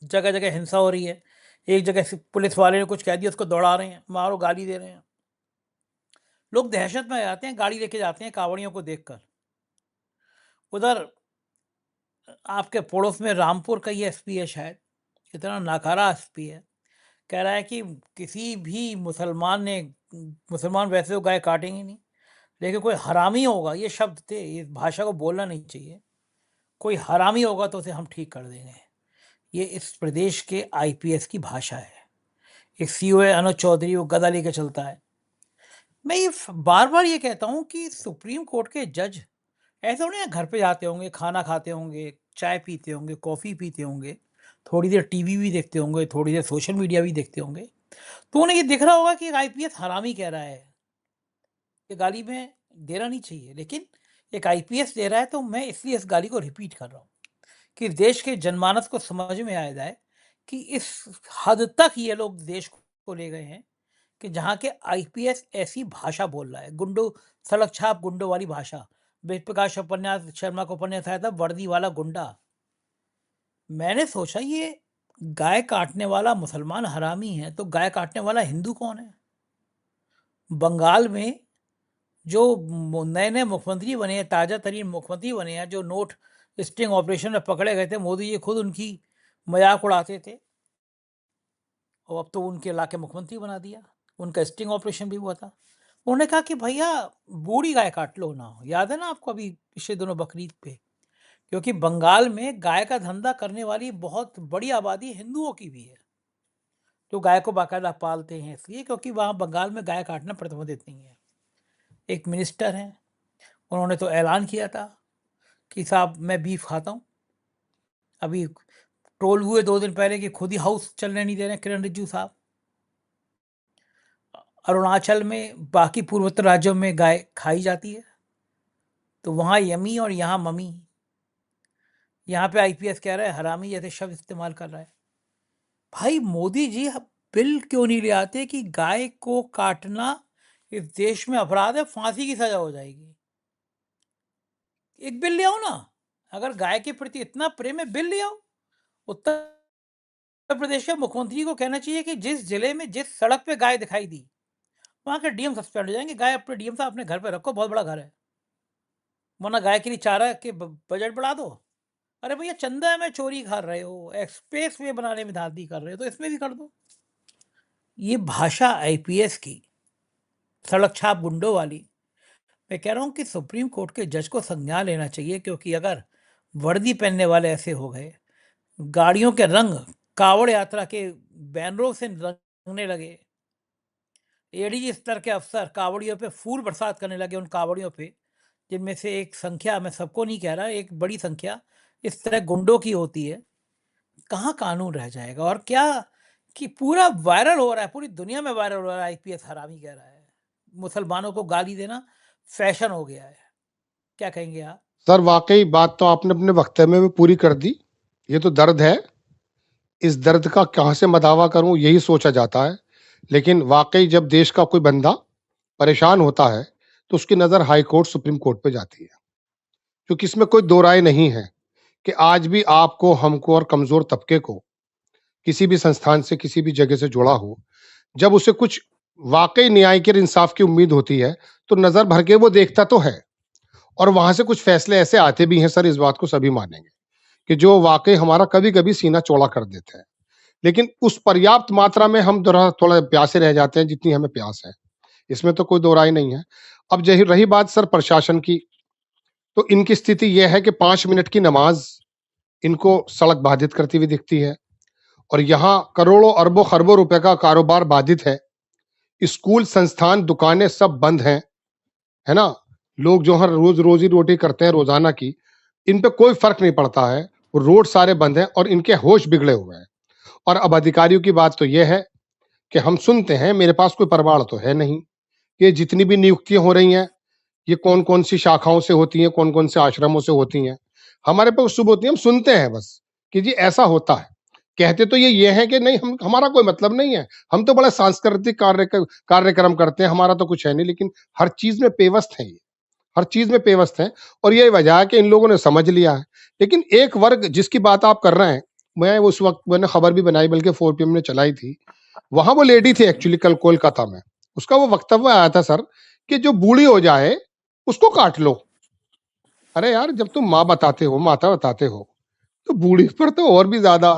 जगह जगह हिंसा हो रही है, एक जगह से पुलिस वाले ने कुछ कह दिया, उसको दौड़ा रहे हैं, मारो, गाली दे रहे हैं। लोग दहशत में आ जाते हैं, गाड़ी लेके जाते हैं कांवड़ियों को देखकर। उधर आपके पड़ोस में रामपुर का ही एसपी है शायद, इतना नाकारा एसपी है, कह रहा है कि किसी भी मुसलमान वैसे तो गाय काटेंगे नहीं, लेकिन कोई हरामी होगा, ये शब्द थे, इस भाषा को बोलना नहीं चाहिए, कोई हरामी होगा तो उसे हम ठीक कर देंगे। ये इस प्रदेश के आईपीएस की भाषा है। एक सीओ है अनुज चौधरी, वो गदा लेके चलता है। मैं ये बार बार ये कहता हूँ कि सुप्रीम कोर्ट के जज ऐसे उन्हें घर पे जाते होंगे, खाना खाते होंगे, चाय पीते होंगे, कॉफ़ी पीते होंगे, थोड़ी देर टीवी भी देखते होंगे, थोड़ी देर सोशल मीडिया भी देखते होंगे, तो उन्हें ये दिख रहा होगा कि एक आईपीएस हरामी कह रहा है, ये गाली में देना नहीं चाहिए, लेकिन एक आईपीएस दे रहा है, तो मैं इसलिए इस गाली को रिपीट कर रहा हूँ कि देश के जनमानस को समझ में आ जाए कि इस हद तक ये लोग देश को ले गए हैं कि जहाँ के आईपीएस ऐसी भाषा बोल रहा है, गुंडों, सड़क छाप गुंडों वाली भाषा। वेद प्रकाश उपन्यास शर्मा का उपन्यास आया था, वर्दी वाला गुंडा। मैंने सोचा ये गाय काटने वाला मुसलमान हरामी है, तो गाय काटने वाला हिंदू कौन है? बंगाल में जो नए नए मुख्यमंत्री बने हैं, ताज़ा तरीन मुख्यमंत्री बने हैं, जो नोट स्टिंग ऑपरेशन में पकड़े गए थे, मोदी जी खुद उनकी मजाक उड़ाते थे, और अब तो उनके इलाके मुख्यमंत्री बना दिया। उनका स्टिंग ऑपरेशन भी हुआ था। उन्होंने कहा कि भैया बूढ़ी गाय काट लो ना, याद है ना आपको अभी पिछले दिनों बकरीद पे, क्योंकि बंगाल में गाय का धंधा करने वाली बहुत बड़ी आबादी हिंदुओं की भी है, जो गाय को बाकायदा पालते हैं, इसलिए क्योंकि वहाँ बंगाल में गाय काटना प्रतिबंधित नहीं है। एक मिनिस्टर हैं, उन्होंने तो ऐलान किया था कि साहब मैं बीफ खाता हूँ। अभी ट्रोल हुए 2 दिन पहले कि खुद ही हाउस चलने नहीं दे रहे किरण रिजिजू साहब। अरुणाचल में बाकी पूर्वोत्तर राज्यों में गाय खाई जाती है, तो वहाँ यमी और यहाँ मम्मी। यहाँ पे आईपीएस कह रहा है हरामी जैसे शब्द इस्तेमाल कर रहा है। भाई मोदी जी, अब बिल क्यों नहीं ले आते कि गाय को काटना इस देश में अपराध है, फांसी की सजा हो जाएगी। एक बिल ले आओ ना, अगर गाय के प्रति इतना प्रेम है, बिल ले आओ। उत्तर प्रदेश के मुख्यमंत्री को कहना चाहिए कि जिस जिले में जिस सड़क पे गाय दिखाई दी, वहाँ के डीएम सस्पेंड हो जाएंगे। गाय अपने डीएम साहब अपने घर पे रखो, बहुत बड़ा घर है, वरना गाय के लिए चारा के बजट बढ़ा दो। अरे भैया, चंदा में चोरी कर रहे हो, एक्सप्रेस वे बनाने में धांधली कर रहे हो, तो इसमें भी कर दो। ये भाषा आईपीएस की, सड़क छाप गुंडों वाली, मैं कह रहा हूँ कि सुप्रीम कोर्ट के जज को संज्ञान लेना चाहिए, क्योंकि अगर वर्दी पहनने वाले ऐसे हो गए, गाड़ियों के रंग कावड़ यात्रा के बैनरों से रंगने लगे, एडीजी स्तर के अफसर कावड़ियों पे फूल बरसात करने लगे, उन कावड़ियों पे जिनमें से एक संख्या, मैं सबको नहीं कह रहा, एक बड़ी संख्या इस तरह गुंडों की होती है, कहाँ कानून रह जाएगा? और क्या कि पूरा वायरल हो रहा है, पूरी दुनिया में वायरल हो रहा है, आईपीएस हरामी कह रहा है, मुसलमानों को गाली देना फैशन हो गया है। क्या कहेंगे आप? सर वाकई बात तो आपने अपने वक्तव्य में पूरी कर दी। ये तो दर्द है, इस दर्द का कहाँ से मदावा करूं यही सोचा जाता है। लेकिन वाकई जब देश का कोई बंदा परेशान होता है तो उसकी नजर हाई कोर्ट सुप्रीम कोर्ट पे जाती है, क्योंकि इसमें कोई दो राय नहीं है कि आज भी आपको, हमको और कमजोर तबके को किसी भी संस्थान से, किसी भी जगह से जुड़ा हो, जब उसे कुछ वाकई न्याय की और इंसाफ की उम्मीद होती है तो नजर भर के वो देखता तो है, और वहां से कुछ फैसले ऐसे आते भी हैं सर, इस बात को सभी मानेंगे, कि जो वाकई हमारा कभी कभी सीना चौड़ा कर देते हैं। लेकिन उस पर्याप्त मात्रा में हम थोड़ा प्यासे रह जाते हैं जितनी हमें प्यास है, इसमें तो कोई दो राय नहीं है। अब जही रही बात सर प्रशासन की, तो इनकी स्थिति यह है कि 5 मिनट की नमाज इनको सड़क बाधित करती हुई दिखती है, और यहाँ करोड़ों अरबों खरबों रुपए का कारोबार बाधित है। स्कूल, संस्थान, दुकानें सब बंद हैं, है ना? लोग जो हर रोज रोजी रोटी करते हैं रोजाना की, इन पे कोई फर्क नहीं पड़ता है। वो रोड सारे बंद हैं और इनके होश बिगड़े हुए हैं। और अब अधिकारियों की बात तो यह है कि हम सुनते हैं, मेरे पास कोई प्रमाण तो है नहीं, कि जितनी भी नियुक्तियां हो रही हैं ये कौन कौन सी शाखाओं से होती हैं, कौन कौन से आश्रमों से होती हैं। हमारे पास शुभ होती है, हम सुनते हैं बस कि जी ऐसा होता है। कहते तो ये है कि नहीं, हम, हमारा कोई मतलब नहीं है, हम तो बड़ा सांस्कृतिक कार्यक्रम करते हैं, हमारा तो कुछ है नहीं। लेकिन हर चीज में पेवस्त है ये, हर चीज में पेवस्त है, और ये वजह है कि इन लोगों ने समझ लिया है। लेकिन एक वर्ग जिसकी बात आप कर रहे हैं, मैं उस वक्त मैंने खबर भी बनाई, बल्कि 4 PM ने चलाई थी, वहां वो लेडी थी एक्चुअली, कल कोलकाता में। उसका वो वक्तव्य आया था सर, कि जो बूढ़ी हो जाए उसको काट लो। अरे यार, जब तुम माँ बताते हो, माता बताते हो, तो बूढ़ी पर तो और भी ज्यादा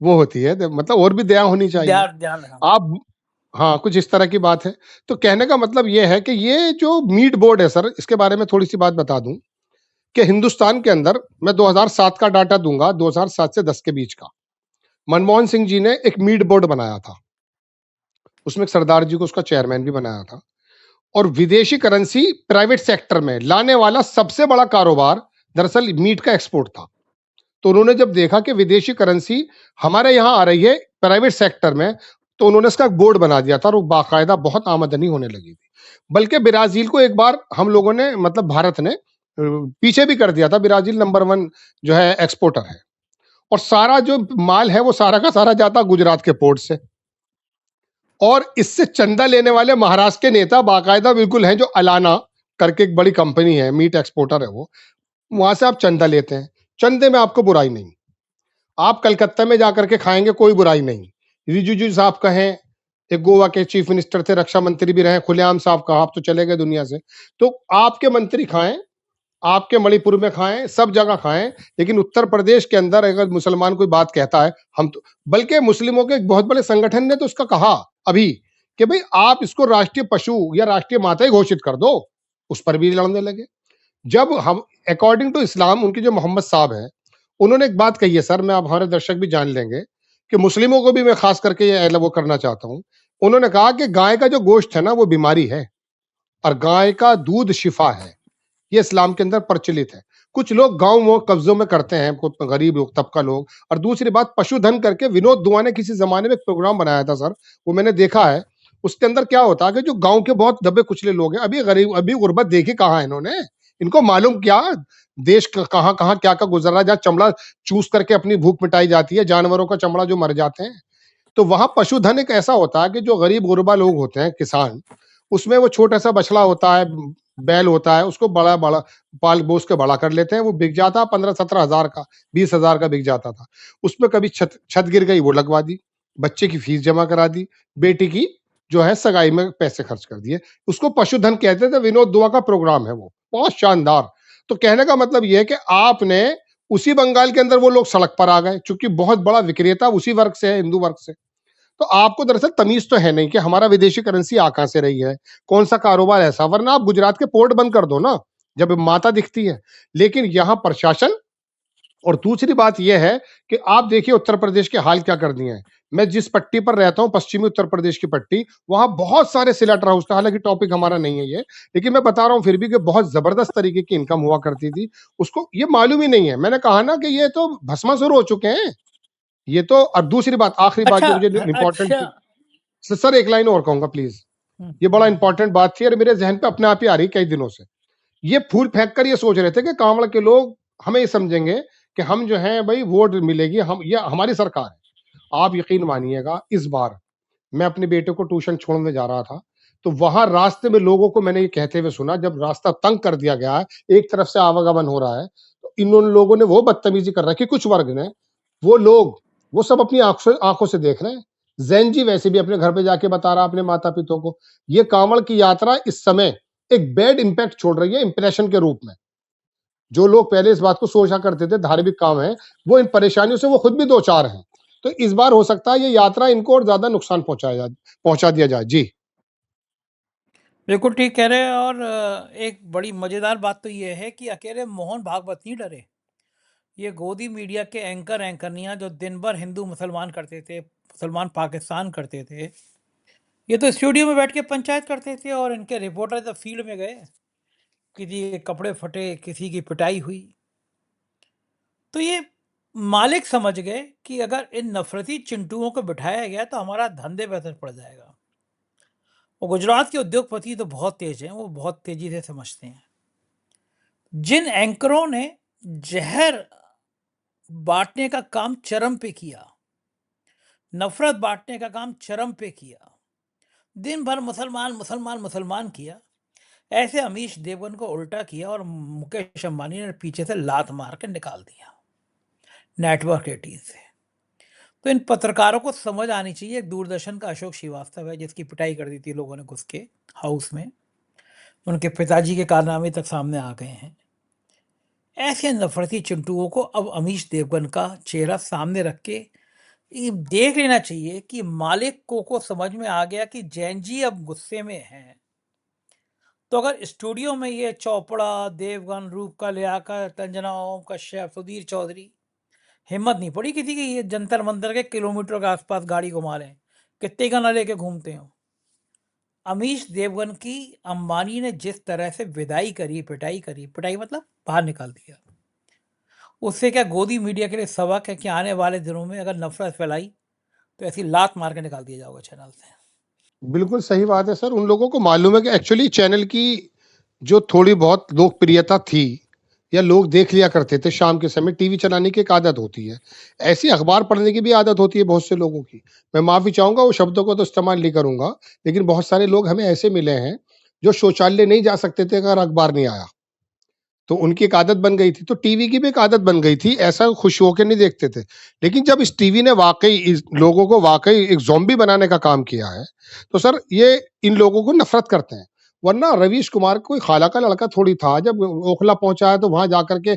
वो होती है, मतलब और भी दया होनी चाहिए। ध्यान ध्यान रखना। आप, हाँ, कुछ इस तरह की बात है। तो कहने का मतलब ये है कि ये जो मीट बोर्ड है सर, इसके बारे में थोड़ी सी बात बता दूं कि हिंदुस्तान के अंदर, मैं 2007 का डाटा दूंगा, 2007 से 10 के बीच का। मनमोहन सिंह जी ने एक मीट बोर्ड बनाया था, उसमें एक सरदार जी को उसका चेयरमैन भी बनाया था। और विदेशी करेंसी प्राइवेट सेक्टर में लाने वाला सबसे बड़ा कारोबार दरअसल मीट का एक्सपोर्ट था। तो उन्होंने जब देखा कि विदेशी करेंसी हमारे यहाँ आ रही है प्राइवेट सेक्टर में, तो उन्होंने इसका बोर्ड बना दिया था, और वो बाकायदा बहुत आमदनी होने लगी थी। बल्कि ब्राजील को एक बार हम लोगों ने, मतलब भारत ने पीछे भी कर दिया था। ब्राजील नंबर 1 जो है एक्सपोर्टर है, और सारा जो माल है वो सारा का सारा जाता गुजरात के पोर्ट से। और इससे चंदा लेने वाले महाराष्ट्र के नेता बाकायदा बिल्कुल हैं, जो अलाना करके एक बड़ी कंपनी है, मीट एक्सपोर्टर है वो, वहां से आप चंदा लेते हैं। चंदे में आपको बुराई नहीं, आप कलकत्ता में जाकर के खाएंगे, कोई बुराई नहीं। रिजिजू साहब कहें, एक गोवा के चीफ मिनिस्टर थे, रक्षा मंत्री भी रहे, खुलेआम साहब कहा, आप तो चले गए दुनिया से। तो आपके मंत्री खाएं, आपके मणिपुर में खाएं, सब जगह खाएं, लेकिन उत्तर प्रदेश के अंदर अगर मुसलमान कोई बात कहता है, हम तो, बल्कि मुस्लिमों के एक बहुत बड़े संगठन ने तो उसका कहा अभी कि भाई आप इसको राष्ट्रीय पशु या राष्ट्रीय माता ही घोषित कर दो, उस पर भी लड़ने लगे। जब हम, अकॉर्डिंग टू इस्लाम, उनके जो मोहम्मद साहब है, उन्होंने एक बात कही है सर, मैं, आप हमारे दर्शक भी जान लेंगे, कि मुस्लिमों को भी मैं खास करके ये वो करना चाहता हूं। उन्होंने कहा कि गाय का जो गोश्त है ना वो बीमारी है, और गाय का दूध शिफा है। ये इस्लाम के अंदर प्रचलित है। कुछ लोग गांव में कब्जों में करते हैं, कुछ गरीब लोग, तबका लोग। और दूसरी बात, पशुधन करके विनोद दुआ ने किसी जमाने में एक प्रोग्राम बनाया था सर, वो मैंने देखा है। उसके अंदर क्या होता है कि जो गांव के बहुत दबे कुचले लोग हैं, अभी गरीब, अभी गुर्बत देखी कहाँ है इन्होंने, इनको मालूम क्या देश कहाँ कहाँ क्या क्या गुजर रहा है, जहाँ चमड़ा चूस करके अपनी भूख मिटाई जाती है, जानवरों का चमड़ा जो मर जाते हैं। तो वहां पशुधन एक ऐसा होता है कि जो गरीब गुरबा लोग होते हैं, किसान, उसमें वो छोटा सा बछड़ा होता है, बैल होता है, उसको बड़ा बड़ा पाल पोस के बड़ा कर लेते हैं। वो बिक जाता 15-17 हजार का, 20 हजार का बिक जाता था। उसमें कभी छत छत गिर गई, वो लगवा दी, बच्चे की फीस जमा करा दी, बेटी की जो है सगाई में पैसे खर्च कर दिए। उसको पशुधन कहते थे। विनोद दुआ का प्रोग्राम है वो, बहुत शानदार। तो कहने का मतलब ये है कि आपने, उसी बंगाल के अंदर वो लोग सड़क पर आ गए, चूंकि बहुत बड़ा विक्रेता उसी वर्ग से है, हिंदू वर्ग से। तो आपको दरअसल तमीज तो है नहीं कि हमारा विदेशी करेंसी आ कहां से रही है, कौन सा कारोबार ऐसा, वरना आप गुजरात के पोर्ट बंद कर दो ना जब माता दिखती है। लेकिन यहां प्रशासन, और दूसरी बात यह है कि आप देखिए उत्तर प्रदेश के हाल क्या कर दिए हैं। मैं जिस पट्टी पर रहता हूं, पश्चिमी उत्तर प्रदेश की पट्टी, वहां बहुत सारे सिलेट हाउस थे। हालांकि टॉपिक हमारा नहीं है ये, लेकिन मैं बता रहा हूं फिर भी कि बहुत जबरदस्त तरीके की इनकम हुआ करती थी। उसको ये मालूम ही नहीं है। मैंने कहा ना कि ये तो भस्मासुर हो चुके हैं ये तो। और दूसरी बात, आखिरी बात अच्छा, जो मुझे इंपॉर्टेंट अच्छा। थी सर, एक लाइन और कहूंगा प्लीज। हुँ, ये बड़ा हुँ। इंपॉर्टेंट बात थी और मेरे जहन पे अपने आप ही आ रही कई दिनों से। ये फूल फेंक कर ये सोच रहे थे कि कांवड़ के लोग हमें ये समझेंगे कि हम जो हैं भाई वोट मिलेगी, हम ये हमारी सरकार है। आप यकीन मानिएगा, इस बार मैं अपने बेटे को ट्यूशन छोड़ने जा रहा था, तो वहां रास्ते में लोगों को मैंने ये कहते हुए सुना, जब रास्ता तंग कर दिया गया है, एक तरफ से आवागमन हो रहा है, तो इन लोगों ने वो बदतमीजी कर रखी, कुछ वर्ग ने, वो लोग, वो सब अपनी आंखों से देख रहे हैं। जैन जी वैसे भी अपने घर पे जाके बता रहा अपने माता पिता को। ये कांवड़ की यात्रा इस समय एक बैड इंपैक्ट छोड़ रही है इंप्रेशन के रूप में। जो लोग पहले इस बात को सोचा करते थे धार्मिक काम है, वो इन परेशानियों से वो खुद भी दो चार हैं। तो इस बार हो सकता है ये यात्रा इनको और ज्यादा नुकसान पहुंचा दिया जाए। जी। बिल्कुल ठीक कह रहे हैं। और एक बड़ी मज़ेदार बात तो ये है कि अकेले मोहन भागवत नहीं डरे। ये गोदी मीडिया के एंकरनियाँ जो दिन भर हिंदू मुसलमान करते थे, मुसलमान पाकिस्तान करते थे, ये तो स्टूडियो में बैठ के पंचायत करते थे और इनके रिपोर्टर तो फील्ड में गए। किसी के कपड़े फटे, किसी की पिटाई हुई। तो ये मालिक समझ गए कि अगर इन नफरती चिंटुओं को बिठाया गया तो हमारा धंधे पे असर पड़ जाएगा। और गुजरात के उद्योगपति तो बहुत तेज हैं, वो बहुत तेजी से समझते हैं। जिन एंकरों ने जहर बांटने का काम चरम पे किया, नफरत बांटने का काम चरम पे किया, दिन भर मुसलमान मुसलमान मुसलमान किया, ऐसे अमीश देवगन को उल्टा किया और मुकेश अंबानी ने पीछे से लात मार के निकाल दिया नेटवर्क 18 से। तो इन पत्रकारों को समझ आनी चाहिए। एक दूरदर्शन का अशोक श्रीवास्तव है जिसकी पिटाई कर दी थी लोगों ने घुस के हाउस में, उनके पिताजी के कारनामे तक सामने आ गए हैं। ऐसे नफरती चिंटुओं को अब अमीश देवगन का चेहरा सामने रख के ये देख लेना चाहिए कि मालिक को समझ में आ गया कि जैन जी अब गुस्से में हैं। तो अगर स्टूडियो में ये चोपड़ा, देवगन, रूपका, लियाकत, तंजना ओम कश्यप, सुधीर चौधरी, हिम्मत नहीं पड़ी किसी की ये जंतर मंतर के किलोमीटर के आसपास गाड़ी घुमा लें, कितने का ना लेके घूमते हो। अमीश देवगन की अंबानी ने जिस तरह से विदाई करी, पिटाई मतलब बाहर निकाल दिया, उससे क्या गोदी मीडिया के लिए सबक है कि आने वाले दिनों में अगर नफरत फैलाई तो ऐसी लात मार के निकाल दिया जाओगे चैनल से। बिल्कुल सही बात है सर। उन लोगों को मालूम है कि एक्चुअली चैनल की जो थोड़ी बहुत लोकप्रियता थी, या लोग देख लिया करते थे शाम के समय, टीवी चलाने की एक आदत होती है, ऐसी अखबार पढ़ने की भी आदत होती है बहुत से लोगों की। मैं माफी चाहूंगा वो शब्दों को तो इस्तेमाल नहीं करूंगा, लेकिन बहुत सारे लोग हमें ऐसे मिले हैं जो शौचालय नहीं जा सकते थे अगर अखबार नहीं आया। तो उनकी एक आदत बन गई थी, तो टीवी की भी एक आदत बन गई थी, ऐसा खुश होकर नहीं देखते थे। लेकिन जब इस टीवी ने वाकई इस लोगों को वाकई एक ज़ॉम्बी बनाने का काम किया है, तो सर ये इन लोगों को नफ़रत करते हैं। वरना रवीश कुमार कोई खाला का लड़का थोड़ी था, जब ओखला पहुँचा है तो वहाँ जाकर के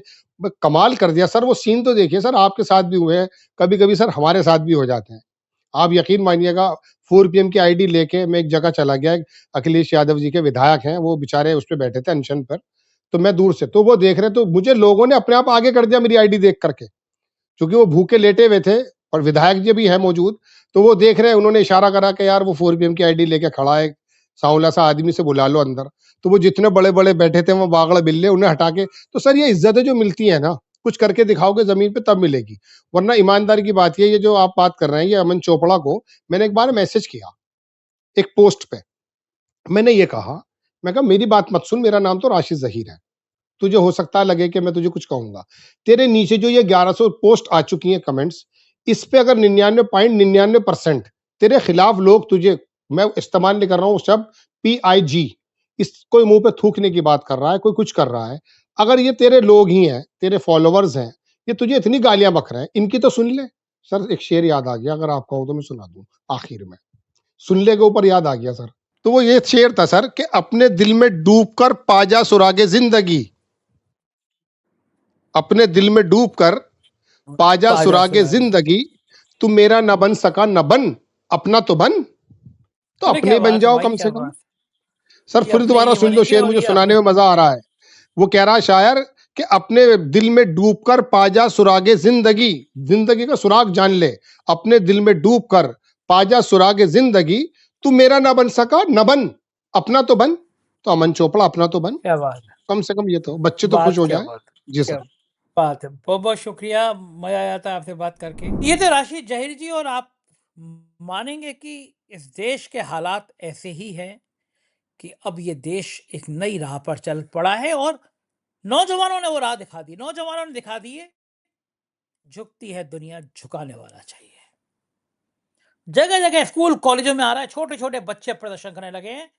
कमाल कर दिया। सर वो सीन तो देखिए सर, आपके साथ भी हुए हैं, कभी-कभी सर हमारे साथ भी हो जाते हैं। आप यकीन मानिएगा, 4 पीएम की आईडी लेके मैं एक जगह चला गया, अखिलेश यादव जी के विधायक हैं, वो बेचारे उस पे बैठे थे अनशन पर। तो मैं दूर से, तो वो देख रहे, तो मुझे लोगों ने अपने आप आगे कर दिया मेरी आईडी देख करके, क्योंकि वो भूखे लेटे हुए थे और विधायक जी भी है मौजूद। तो वो देख रहे हैं, उन्होंने इशारा करा कि यार वो 4 पीएम की आईडी लेके खड़ा है, सांवला सा आदमी से बुला लो अंदर। तो वो जितने बड़े-बड़े बैठे थे वो बागड़ बिल्ले, उन्हें हटा के, तो सर ये इज्जतें जो मिलती है ना, कुछ करके दिखाओगे जमीन पे तब मिलेगी। वरना ईमानदारी की बात ये जो आप बात कर रहे हैं, ये अमन चोपड़ा को मैंने एक बार मैसेज किया, एक पोस्ट पे। मैंने ये कहा, मैं कहा मेरी बात मत सुन, मेरा नाम तो राशिद ज़हीर है। तुझे हो सकता है लगे कि मैं तुझे कुछ कहूंगा। तेरे नीचे जो ये 1100 पोस्ट आ चुकी हैं कमेंट्स, इस पे अगर 99.99% तेरे खिलाफ लोग तुझे, मैं इस्तेमाल नहीं कर रहा हूँ शब्द PIG, इस कोई मुंह पे थूकने की बात कर रहा है, कोई कुछ कर रहा है, अगर ये तेरे लोग ही हैं, तेरे फॉलोवर्स हैं, ये तुझे इतनी गालियां बक रहे हैं, इनकी तो सुन ले। सर एक शेर याद आ गया, अगर आप कहो तो मैं सुना दूं आखिर में। सुन ले के ऊपर याद आ गया सर। तो वो ये शेर था सर कि अपने दिल में डूबकर पाजा सुरागे जिंदगी, अपने दिल में डूबकर पाजा सुरागे जिंदगी, तू मेरा न बन सका न बन, अपना तो बन, तो अरे अपने क्या ही बन बात है जाओ भाई, कम क्या से कम। बात सर कि फिर अपने ही दोबारा नहीं सुन लो बनेंगे शेर, और मुझे ये सुनाने अपने में मजा आ रहा है। वो कह रहा है शायर कि अपने दिल में डूबकर पा जा सुरागे जिंदगी, जिंदगी का सुराग जान ले, अपने दिल में डूबकर पा जा सुरागे जिंदगी, तू मेरा ना बन सका न बन, अपना तो बन। तो अमन चोपड़ा अपना तो बन, क्या बात है, कम से कम ये तो बच्चे तो खुश हो क्या जाए। बात जी क्या सर। बात है। बहुत बहुत शुक्रिया, मजा आया था आपसे बात करके। ये थे राशिद जहीर जी, और आप मानेंगे कि इस देश के हालात ऐसे ही हैं कि अब ये देश एक नई राह पर चल पड़ा है, और नौजवानों ने वो राह दिखा दी, नौजवानों ने दिखा दी है। झुकती है दुनिया, झुकाने वाला चाहिए। जगह जगह स्कूल कॉलेजों में आ रहा है, छोटे छोटे बच्चे प्रदर्शन करने लगे हैं।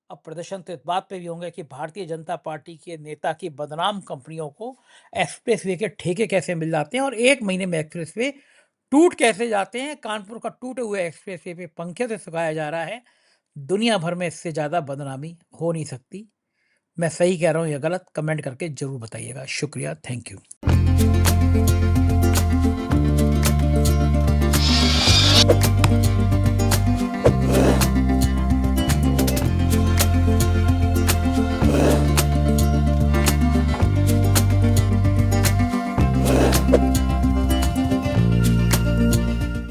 अब प्रदर्शन तो इस बात पे भी होंगे कि भारतीय जनता पार्टी के नेता की बदनाम कंपनियों को एक्सप्रेसवे के ठेके कैसे मिल जाते हैं, और एक महीने में एक्सप्रेसवे टूट कैसे जाते हैं। कानपुर का टूटे हुए एक्सप्रेसवे पे पंखे से सुखाया जा रहा है। दुनिया भर में इससे ज़्यादा बदनामी हो नहीं सकती। मैं सही कह रहा हूँ या गलत, कमेंट करके जरूर बताइएगा। शुक्रिया, थैंक यू।